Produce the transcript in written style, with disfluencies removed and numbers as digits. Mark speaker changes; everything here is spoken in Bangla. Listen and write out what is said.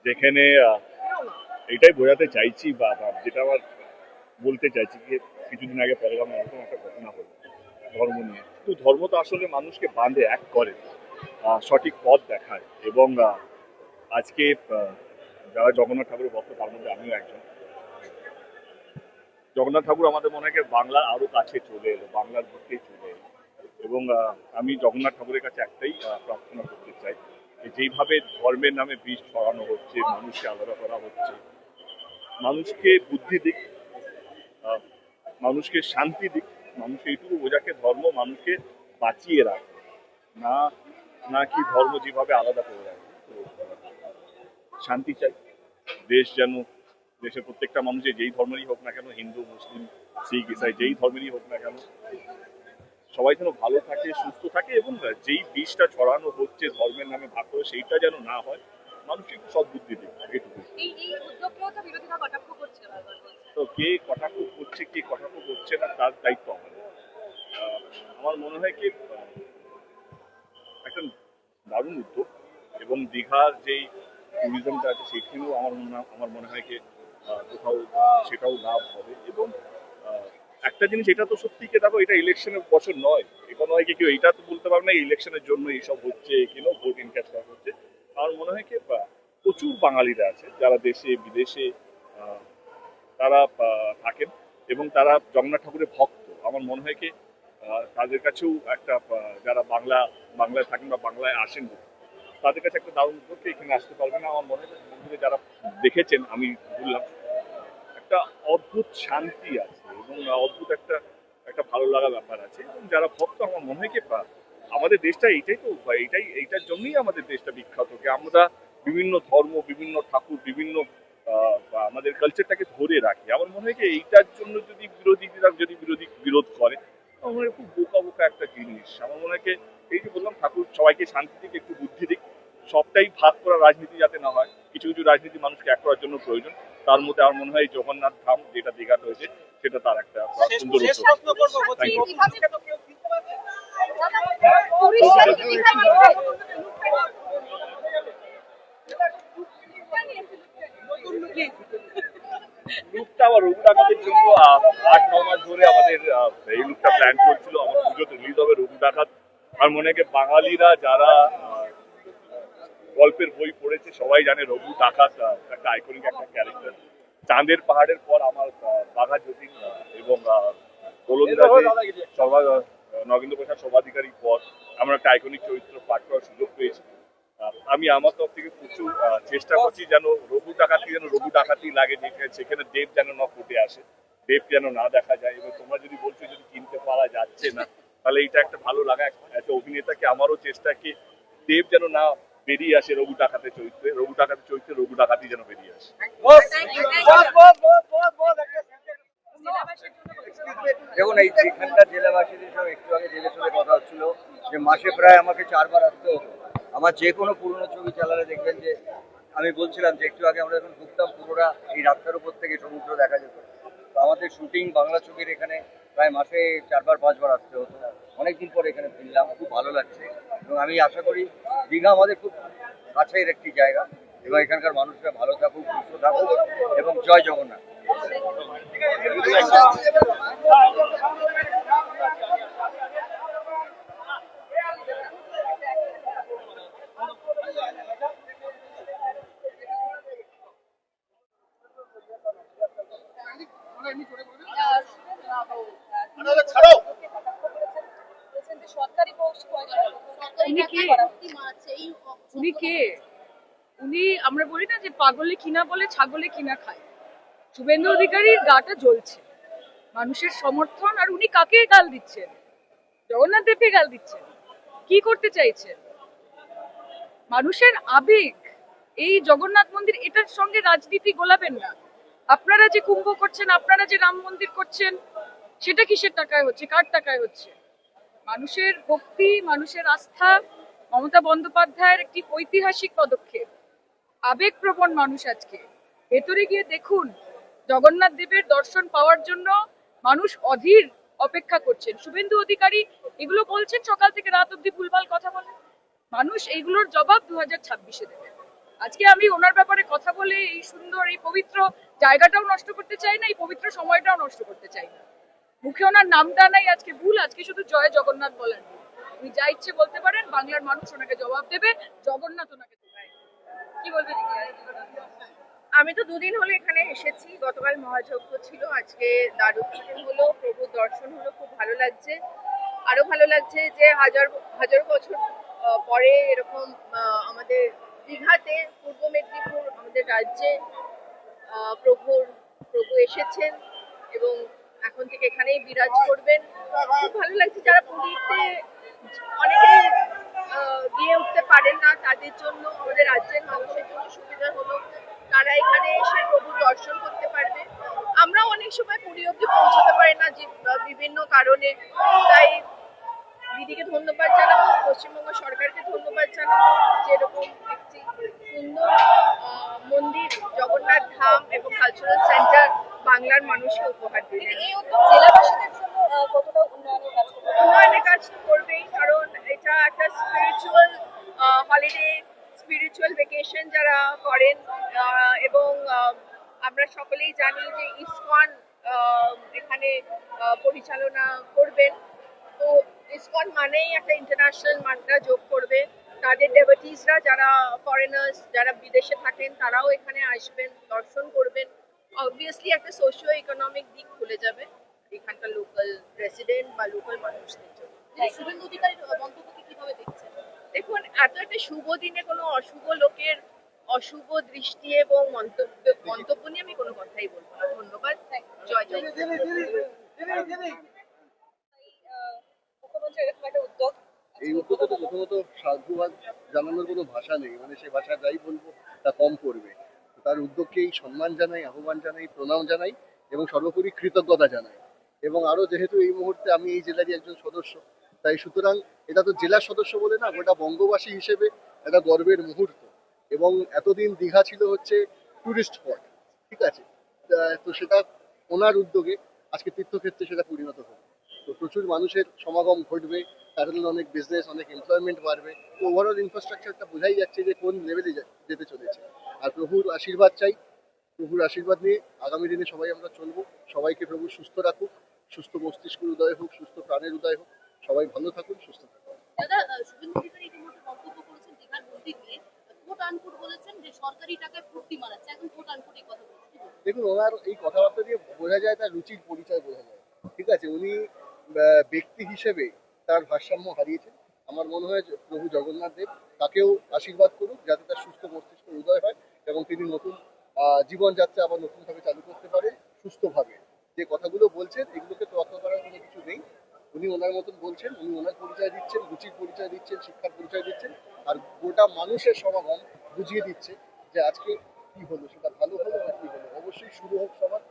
Speaker 1: যেখানে এটাই বোঝাতে চাইছি বা যেটা আমার বলতে চাইছি যে কিছুদিন আগে পেহেলগামে এরকম একটা ঘটনা হলো ধর্ম নিয়ে। কিন্তু ধর্ম তো আসলে মানুষকে বাঁধে, এক করে, সঠিক পথ দেখায়। এবং আজকে যারা জগন্নাথ ঠাকুরের ভক্ত তার মধ্যে আমিও একজন। জগন্নাথ ঠাকুর আমাদের মনে হয় বাংলার আরো কাছে চলে এলো, বাংলার বুকে চলে এলো। এবং আমি জগন্নাথ ঠাকুরের কাছে একটাই প্রার্থনা করতে চাই যে যেইভাবে ধর্মের নামে বিষ ছড়ানো হচ্ছে, মানুষকে আলাদা করা হচ্ছে, মানুষকে বুদ্ধি দিক, আহ, মানুষকে শান্তি দিক, মানুষ এইটুকু বোঝাকে ধর্ম মানুষকে বাঁচিয়ে রাখে, না না কি ধর্ম যেভাবে আলাদা করে রাখে। তো শান্তি চাই, দেশ যেন, দেশের প্রত্যেকটা মানুষের যেই ধর্মেরই হোক না কেন, হিন্দু মুসলিম শিখ ইসাই যেই ধর্মেরই হোক না কেন, সবাই যেন ভালো থাকে, সুস্থ থাকে। এবং যেই বিষটা ছড়ানো হচ্ছে ধর্মের নামে ভাগ করে, সেইটা যেন না হয়। মানুষকে একটু সদ্বুদ্ধি দিক, এটুকু। তো কে কটাক্ষ করছে, কে কটাক্ষ করছে না, তার দায়িত্ব আমাদের। আমার মনে হয় কি একটা দারুণ উদ্যোগ। এবং দীঘার যেই ট্যুরিজমটা আছে সেখানেও আমার মনে হয় কি কোথাও সেটাও লাভ হবে। এবং একটা জিনিস, এটা তো সত্যি কি, দেখো এটা ইলেকশনের বছর নয়, এটা নয় কি কেউ এটা তো বলতে পারবে না ইলেকশনের জন্য এইসব হচ্ছে, কেন ভোট ইনক্যাশ করা হচ্ছে। আমার মনে হয় কি প্রচুর বাঙালিরা আছে যারা দেশে বিদেশে আহ, তারা থাকেন এবং তারা জগন্নাথ ঠাকুরের ভক্ত। আমার মনে হয় কি তাদের কাছেও একটা যারা বাংলায় থাকেন বা বাংলায় আসেন, তাদের কাছে একটা দারুণ উদ্যোগ, এখানে আসতে পারবে না। আমার মনে হয় বন্ধুরা যারা দেখেছেন, আমি বললাম, একটা অদ্ভুত শান্তি আছে এবং অদ্ভুত একটা একটা ভালো লাগা ব্যাপার আছে। এবং যারা ভক্ত, আমার মনে হয় কি আমাদের দেশটা এইটাই তো, এইটার জন্যই আমাদের দেশটা বিখ্যাত, কি আমরা বিভিন্ন ধর্ম, বিভিন্ন ঠাকুর, বিভিন্ন বা আমাদের কালচারটাকে ধরে রাখি। আমার মনে হয় কি এইটার জন্য যদি বিরোধী বিরোধ করে, আমার মনে হয় খুব বোকা বোকা একটা জিনিস। আমার মনে হয় কি এই যে বললাম, ঠাকুর সবাইকে শান্তি দিক, একটু বুদ্ধি দিক, সবটাই ভাগ করা রাজনীতি যাতে না হয়। কিছু কিছু রাজনীতি মানুষকে এক করার জন্য প্রয়োজন। তার মধ্যে আমার মনে হয় জগন্নাথ ধাম যেটা দীঘাতে হয়েছে, সেটা তার একটা সুন্দর উদ্যোগ। Thank you. লুকটা আবার রঘু ডাকাতের জন্য 8-9 মাস ধরে আমাদের এই লুকটা প্ল্যান করছিল। আমার পুজোতে রিলিজ হবে রঘু ডাকাত। আর মনে হয় বাঙালিরা যারা গল্পের বই পড়েছে সবাই জানে রঘু ডাকাত একটা আইকনিক একটা ক্যারেক্টার। চাঁদের পাহাড়ের পর আমার বাঘা যতীন এবং গোলন্দাজে নগেন্দ্র প্রসাদ সর্বাধিকারীর পর আমরা একটা আইকনিক চরিত্র পাঠ করার সুযোগ পেয়েছি। আমি আমার তরফ থেকে প্রচুর চেষ্টা করছি যেন রঘু ডাকাতি লাগে, সেখানে দেব যেন না ফুটে আসে, দেব যেন না দেখা যায়। এবং তোমরা যদি বলছো যদি চিনতে পারা যাচ্ছে না, তাহলে এটা একটা ভালো লাগা একটা অভিনেতাকে। আমারও চেষ্টা কি দেব যেন না বেরিয়ে আসে রঘু ডাকাতের চরিত্রে, রঘু ডাকাতি যেন বেরিয়ে আসে।
Speaker 2: দেখুন, এই এখানকার জেলাবাসীদের সব একটু আগে জেলের সাথে কথা হচ্ছিল যে মাসে প্রায় আমাকে 4 বার আসতে হতো। আমার যে কোনো পুরনো ছবি চালালে দেখবেন যে আমি বলছিলাম যে একটু আগে আমরা যখন ঢুকতাম পুরোটা এই রাস্তার উপর থেকে সমুদ্র দেখা যেত। তো আমাদের শুটিং বাংলা ছবির এখানে প্রায় মাসে 4-5 বার আসতে হতো। অনেকদিন পরে এখানে ফিরলাম, খুব ভালো লাগছে। এবং আমি আশা করি দীঘা আমাদের খুব কাছের একটি জায়গা এবং এখানকার মানুষরা ভালো থাকুক, সুস্থ থাকুক এবং জয় জগন্নাথ।
Speaker 3: উনি কে? উনি, আমরা বলি না যে পাগলে কিনা বলে ছাগলে কিনা খায়। শুভেন্দু অধিকারীর গাটা জ্বলছে, মানুষের সমর্থন। আর উনি কাকে গাল দিচ্ছেন? জগন্নাথ দেবকে গাল দিচ্ছেন। কি করতে চাইছেন? মানুষের আবেগ, এই জগন্নাথ মন্দির, এটার সঙ্গে রাজনীতি গোলাবেন না। আপনারা যে কুম্ভ করছেন, আপনারা যে রাম মন্দির করছেন, সেটা কিসের টাকায় হচ্ছে, কার টাকায় হচ্ছে? মানুষের ভক্তি, মানুষের আস্থা, মমতা বন্দ্যোপাধ্যায়ের একটি ঐতিহাসিক পদক্ষেপ। আবেগপ্রবণ মানুষ আজকে। ভেতরে গিয়ে দেখুন, জগন্নাথ দেবের দর্শন পাওয়ার জন্য মানুষ অধীর অপেক্ষা করছেন। শুভেন্দু অধিকারী এগুলো বলছেন, সকাল থেকে রাত অব্দি ভুলভাল কথা বলেন। মানুষ এইগুলোর জবাব 2026-এ দেবে। আজকে আমি ওনার ব্যাপারে কথা বলে এই সুন্দর এই পবিত্র জায়গাটাও নষ্ট করতে চাই না, এই পবিত্র সময়টাও নষ্ট করতে চাই না। মুখে ওনার নামটা নাই আজকে ভুল, আজকে শুধু জয় জগন্নাথ বলেন। উনি যা ইচ্ছে বলতে পারেন, বাংলার মানুষ ওনাকে জবাব দেবে, জগন্নাথ ওনাকে দেবে। কি বলবে দিদি?
Speaker 4: আমি তো দুদিন হলো এখানে এসেছি। গতকাল মহাযজ্ঞ ছিল, আজকে দ্বাদশী হলো, প্রভুর দর্শন হলো, খুব ভালো লাগছে। আরো ভালো লাগছে যে হাজার হাজার বছর পরে এরকম আমাদের দীঘাতে, পূর্ব মেদিনীপুর আমাদের রাজ্যে প্রভু এসেছেন এবং এখন থেকে এখানেই বিরাজ করবেন। খুব ভালো লাগছে। যারা পুরীতে অনেকেই গিয়ে উঠতে পারেন না, তাদের জন্য, আমাদের রাজ্যের মানুষের জন্য সুবিধা হলো, তারা এখানে এসে প্রভুর দর্শন করতে পারবে। আমরাও অনেক সময় পুরী অব্দি পৌঁছতে পারি না যে বিভিন্ন কারণে, তাই দিদিকে ধন্যবাদ জানাবো, পশ্চিমবঙ্গ সরকারকে ধন্যবাদ জানাবো, যেরকম একটি সুন্দর মন্দির, জগন্নাথ ধাম এবং কালচারাল সেন্টার বাংলার মানুষকে উপহার দিলেন।
Speaker 3: এই উদ্যোগ জেলাবাসীদের জন্য কতটা উন্নয়নের কাজ করবে?
Speaker 4: উন্নয়নের কাজ তো করবেই, কারণ এটা একটা স্পিরিচুয়াল হলিডে, স্পিরিচুয়াল ভেকেশন যারা করেন, এবং আমরা সকলেই জানি যে ইসকন এখানে পরিচালনা করবেন। তো ইসকন মানেই একটা ইন্টারন্যাশনাল মাত্রা যোগ করবে। তাদের ডেভোটিসরা, যারা ফরেনার্স, যারা বিদেশে থাকেন, তারাও এখানে আসবেন, দর্শন করবেন। অবভিয়াসলি একটা সোশিও ইকোনমিক দিক খুলে যাবে এখানকার লোকাল রেসিডেন্ট বা লোকাল মানুষদের জন্য।
Speaker 3: শুভেন্দু অধিকারীর মন্তব্যকে কিভাবে দেখছেন?
Speaker 4: দেখুন, এত একটা শুভ দিনে কোনো অশুভ লোকের অশুভ দৃষ্টি এবং মন্তব্য নিয়ে আমি কোনো কথাই বলবো না। ধন্যবাদ। জয় জয়।
Speaker 3: মুখ্যমন্ত্রী এরকম একটা উদ্যোগ,
Speaker 5: এই উদ্যোগে তো প্রথমত সাধুবাদ জানানোর কোনো ভাষা নেই, মানে সে ভাষা যাই বলবো তা কম পড়বে। তো তার উদ্যোগকেই সম্মান জানাই, আহ্বান জানাই, প্রণাম জানাই এবং সর্বোপরি কৃতজ্ঞতা জানাই। এবং আরো যেহেতু এই মুহূর্তে আমি এই জেলারই একজন সদস্য, তাই সুতরাং এটা তো জেলার সদস্য বলে না, গোটা বঙ্গবাসী হিসেবে একটা গর্বের মুহূর্ত। এবং এতদিন দীঘা ছিল হচ্ছে টুরিস্ট স্পট, ঠিক আছে, তো সেটা ওনার উদ্যোগে আজকে তীর্থক্ষেত্রে সেটা পরিণত হবে। তো প্রচুর মানুষের সমাগম ঘটবে, তার জন্য অনেক বিজনেস, অনেক এমপ্লয়মেন্ট বাড়বে। তো ওভারঅল ইনফ্রাস্ট্রাকচারটা বোঝাই যাচ্ছে যে কোন লেভেলে যেতে চলেছে। আর প্রভুর আশীর্বাদ চাই, প্রভুর আশীর্বাদ নিয়ে আগামী দিনে সবাই আমরা চলবো। সবাইকে প্রভু সুস্থ রাখুক, সুস্থ মস্তিষ্কের উদয় হোক, সুস্থ প্রাণের উদয় হোক। সবাই ভালো থাকুন, সুস্থ থাকুন।
Speaker 6: দাদা, শুভেন্দু অধিকারী ইতিমধ্যে মন্তব্য করেছেন দীঘার মন্দির নিয়ে, কোট আনকোট বলেছেন যে সরকারি টাকায় ফুর্তি মারাচ্ছে, এখন কোট আনকোট এই কথা বলছেন।
Speaker 5: দেখুন, ওনার এই কথাবার্তা দিয়ে বোঝা যায় তার রুচির পরিচয় বোঝা যায়, ঠিক আছে। উনি ব্যক্তি হিসেবে তার ভারসাম্য হারিয়েছেন। আমার মনে হয় যে প্রভু জগন্নাথ দেব তাকেও আশীর্বাদ করুক, যাতে তার সুস্থ মস্তিষ্কের উদয় হয় এবং তিনি নতুন জীবনযাত্রা আবার নতুনভাবে চালু করতে পারেন সুস্থভাবে। যে কথাগুলো বলছেন এগুলোকে তোয়াক্কা করার কোনো কিছু নেই। উনি ওনার মতন বলছেন, উনি ওনার পরিচয় দিচ্ছেন, রুচির পরিচয় দিচ্ছেন, শিক্ষার পরিচয় দিচ্ছেন, আর গোটা মানুষের সমাগম বুঝিয়ে দিচ্ছে যে আজকে কি হলো, সেটা ভালো হলো না কি হলো। অবশ্যই শুরু হোক সবার,